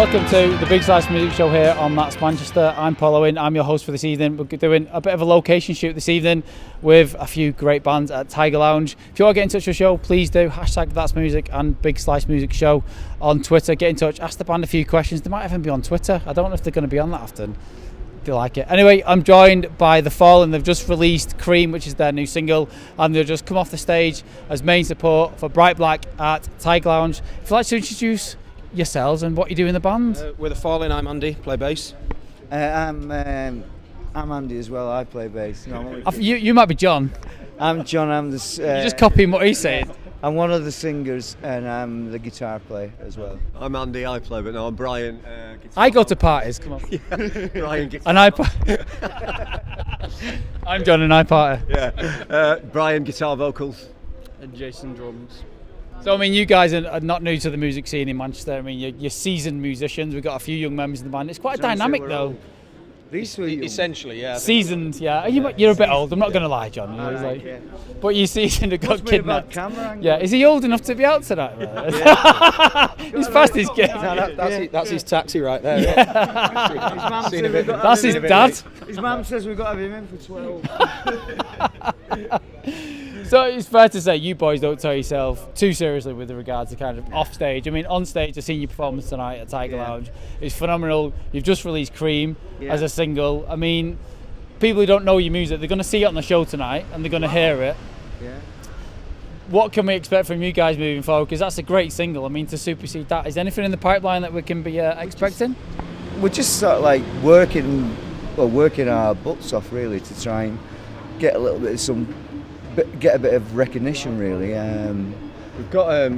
welcome to the Big Slice Music Show here on That's Manchester. I'm Paul Owen, I'm your host for this evening. We're doing a bit of a location shoot this evening with a few great bands at Tiger Lounge. If you want to get in touch with the show, please do. Hashtag That's Music and Big Slice Music Show on Twitter. Get in touch, ask the band a few questions. They might even be on Twitter. I don't know if they're going to be on that often. They like it. Anyway, I'm joined by The Fallen. They've just released Cream, which is their new single, and they've just come off the stage as main support for Bright Black at Tiger Lounge. If you'd like to introduce yourselves and what you do in the band. We're The Fallen. I'm Andy, play bass. I'm Andy as well. I play bass. You might be John. I'm John. I'm the. You're just copying what he's saying. I'm one of the singers, and I'm the guitar player as well. I'm Andy, I play, but no, I'm Brian. I go to parties, come on. Yeah, Brian guitar. And I'm John and I party. Yeah, Brian guitar vocals. And Jason drums. So, I mean, you guys are not new to the music scene in Manchester. I mean, you're seasoned musicians. We've got a few young members in the band. It's quite dynamic, though. These were Essentially, yeah. Seasoned, yeah. You're a bit old. I'm not going to lie, John. You know, it's like, yeah. But you're seasoned and got kidnapped. Camera Yeah, is he old enough to be out tonight? He's past his game. That's his taxi right there. Yeah. His mum says we've got to That's have his him in. dad. His mum says we've got to have him in for 12. So it's fair to say you boys don't take yourself too seriously with regards to kind of off stage. I mean, on stage, I've seen your performance tonight at Tiger Lounge. It's phenomenal. You've just released Cream as a single. I mean, people who don't know your music, they're going to see it on the show tonight and they're going to hear it. Yeah. What can we expect from you guys moving forward? Because that's a great single. I mean, to supersede that, is there anything in the pipeline that we can be expecting? We're just sort of like working our butts off really to try and get a little bit of get a bit of recognition really. We've got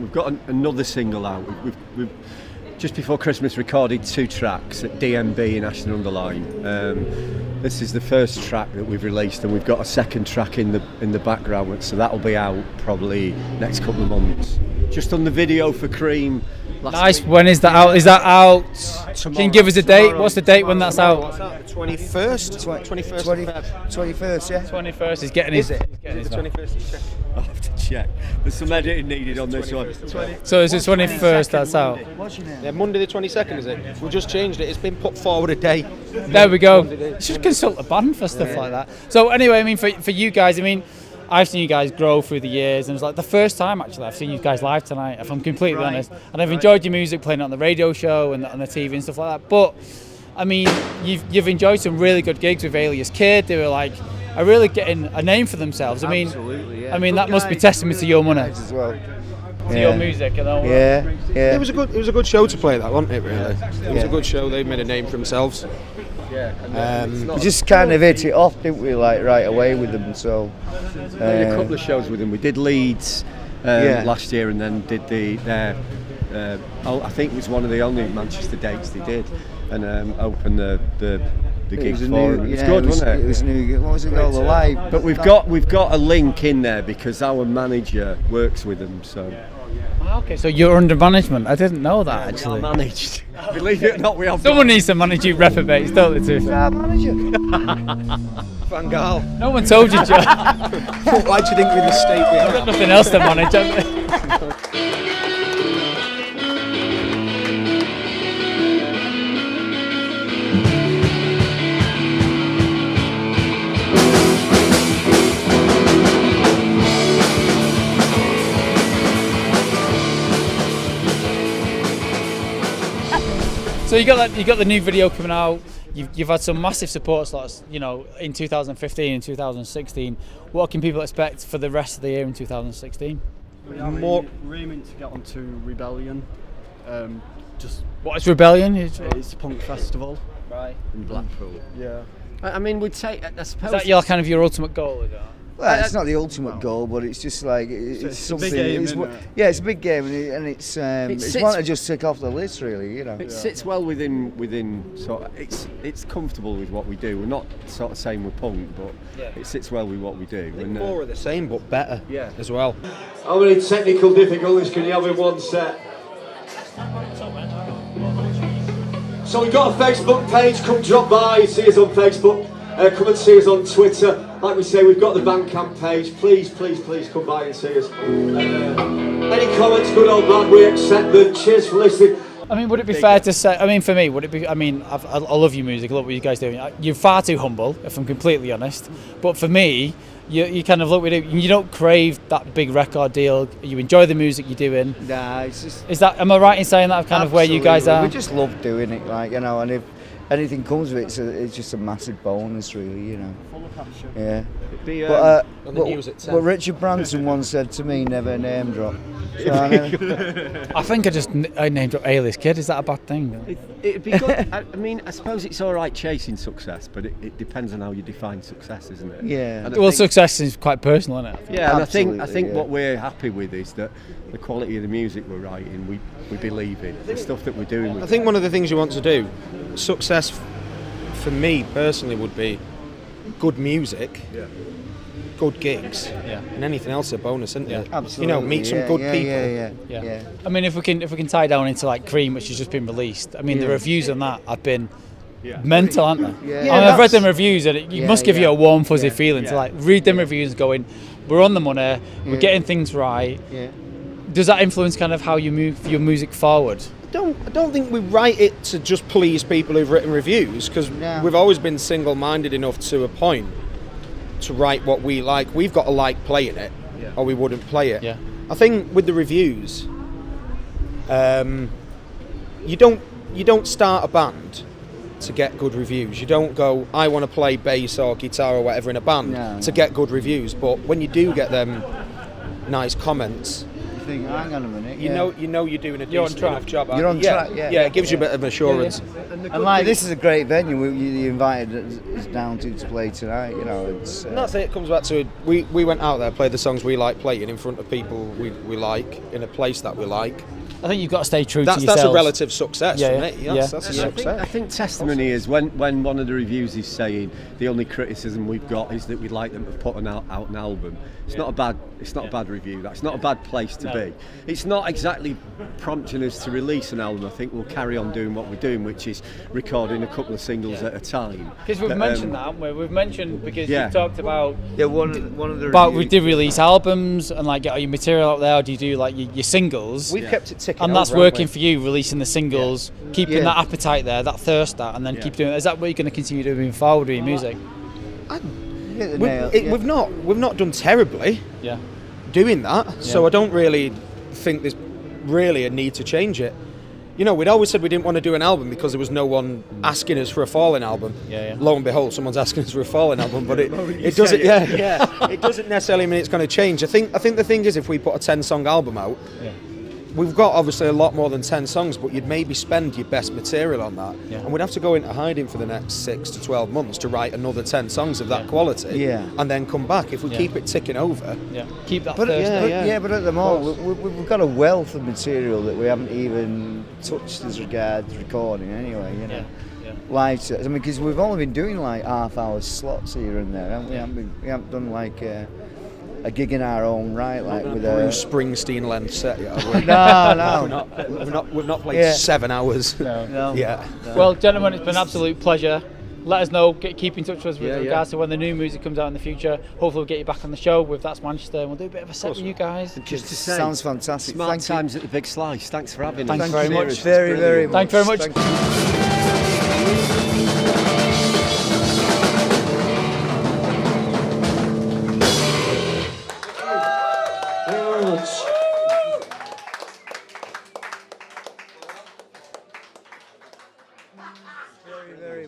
another single out. We've just before Christmas recorded 2 tracks at DMB in Ashton under Lyne. This is the first track that we've released, and we've got a second track in the background, so that'll be out probably next couple of months. Just on the video for Cream. Nice. When is that out? Is that out? Can you give us a date? What's the date when that's out? The 21st? 21st, yeah. 21st is getting his. Is it the 21st? I'll have to check. There's some editing needed on this one. So it's the 21st that's out. What's your name? Yeah, Monday the 22nd, is it? We just changed it. It's been put forward a day. There we go. You should consult a band for stuff like that. So anyway, I mean, for you guys, I mean, I've seen you guys grow through the years, and it's like the first time actually I've seen you guys live tonight, if I'm completely honest. And I've enjoyed your music, playing it on the radio show and on the TV and stuff like that. But I mean, you've enjoyed some really good gigs with Alias Kid. They were like are really getting a name for themselves. I mean, Absolutely, yeah. I mean that must be testament to your money, As well. to your music, you know. Yeah. It was a good show to play that, wasn't it? Really, it was a good show. They made a name for themselves. We just kind of hit it off, didn't we? Like right away with them. So. Did a couple of shows with them. We did Leeds last year, and then did I think it was one of the only Manchester dates they did, and opened the gig for them. It was good, wasn't it? It was new. What was it called? The Live. But we've got a link in there because our manager works with them. So Okay, so you're under management. I didn't know that actually. we are managed. Believe it or not, we have. Someone needs to manage you reprobates, don't they? Too? Our manager. Van Gaal. No one told you, Joe. Why do you think we're in the state we Got are? nothing else to manage, have they? So you got the new video coming out. You've had some massive support slots, you know, in 2015 and 2016. What can people expect for the rest of the year in 2016? We're aiming to get onto Rebellion. What is Rebellion? It's a punk festival. Right. in Blackpool. Yeah. I mean, we'd say, I suppose. Is that your kind of your ultimate goal? Is it? Well, it's not the ultimate goal, but it's just like it's a something. big game, it's, isn't it? Yeah, it's a big game, and it's sits- one to just tick off the list, really. You know. It sits well within sort of, it's comfortable with what we do. We're not sort of saying we're punk, but it sits well with what we do. I think more of the same, but better. Yeah. As well. How many technical difficulties can you have in one set? So we've got a Facebook page, come drop by, see us on Facebook, come and see us on Twitter. Like we say, we've got the Bandcamp page, please come by and see us. Any comments, good or bad, we accept them. Cheers for listening. I mean, would it be fair to say? I mean, for me, would it be? I mean, I love your music. I love what you guys do. You're far too humble, if I'm completely honest. But for me, you kind of look with it. You don't crave that big record deal. You enjoy the music you're doing. Nah, it's just. Is that? Am I right in saying that? Kind of where you guys are. We just love doing it, like, you know, and if anything comes of it, it's just a massive bonus, really, you know. Full of passion. Yeah. On the news at 10. What Richard Branson once said to me, never name drop. So I think I named up A-list kid. Is that a bad thing? It'd be good. I mean, I suppose it's all right chasing success, but it depends on how you define success, isn't it? Yeah. And I Well, think- success is quite personal, isn't it? Yeah, and I Absolutely, think yeah. what we're happy with is that the quality of the music we're writing, we believe in. The stuff that we're doing. I think one of the things you want to do, success for me personally would be good music, good gigs, and anything else is a bonus, isn't it? Absolutely. You know, meet some good people. Yeah. I mean, if we can tie down into like Cream, which has just been released. I mean, the reviews on that have been mental, aren't they? Yeah. I mean, I've read them reviews, and it must give you a warm, fuzzy Yeah. feeling to like read them reviews, going, "We're on the money, we're getting things right." Yeah. Does that influence kind of how you move your music forward? I don't think we write it to just please people who've written reviews, because No. we've always been single-minded enough to a point to write what we like. We've got to like playing it, or we wouldn't play it. Yeah. I think with the reviews, you don't start a band to get good reviews. You don't go, I want to play bass or guitar or whatever in a band to get good reviews. But when you do get them nice comments, You think, hang on a minute. you know you're doing a You're on decent track. enough job. You're on track, yeah. Yeah, it gives you a bit of assurance. And like, this is a great venue. You invited us down to play tonight. You know, it's. And that's it. It comes back to we went out there, played the songs we like playing in front of people we like in a place that we like. I think you've got to stay true to That's yourselves. a relative success Yeah, for yeah. me. Yeah. That's a I success. think testimony is when one of the reviews is saying the only criticism we've got is that we'd like them to put out an album. It's not a bad review. That's not a bad place to be. It's not exactly prompting us to release an album. I think we'll carry on doing what we're doing, which is recording a couple of singles at a time. Because we've But, mentioned that, haven't we? We've mentioned because Yeah. you've talked about one of the. about we did release albums and like get your material out there. Do you do like your singles? We've kept it ticking And that's over, haven't working for you, releasing the singles, keeping Yeah. that appetite there, that thirst there, and then keep doing it. Is that what you're going to continue doing moving forward with your music? Hit the we? nail, We've not done terribly Yeah. doing that, so I don't really think there's really a need to change it. You know, we'd always said we didn't want to do an album because there was no one asking us for a Fallen album. Yeah. Lo and behold, someone's asking us for a Fallen album, but it doesn't. It doesn't necessarily mean it's going to change. I think the thing is, if we put a 10-song album out, we've got obviously a lot more than 10 songs, but you'd maybe spend your best material on that, and we'd have to go into hiding for the next 6 to 12 months to write another 10 songs of that quality, and then come back. If we keep it ticking over, Keep that But, thirst. but at the moment we've got a wealth of material that we haven't even touched as regards recording anyway. You know, live sets. I mean, because we've only been doing like half-hour slots here and there, haven't we? We haven't done like a gig in our own right, like with Bruce Springsteen length set. No. We've not played 7 hours. No. Yeah. Well, gentlemen, it's been an absolute pleasure. Let us know, keep in touch with us with regards to when the new music comes out in the future. Hopefully we'll get you back on the show with That's Manchester and we'll do a bit of a set with you guys. Just to say, Sounds fantastic. Smart Thank you. times at the Big Slice. Thanks for having us. Thanks very much. Very, very much. Thanks very much. Thank you.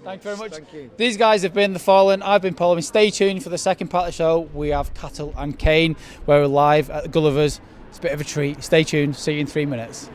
Thanks very much. Thank you. These guys have been The Fallen. I've been Paul. Stay tuned for the second part of the show. We have Cattle and Cane, where we're live at Gulliver's. It's a bit of a treat. Stay tuned. See you in 3 minutes.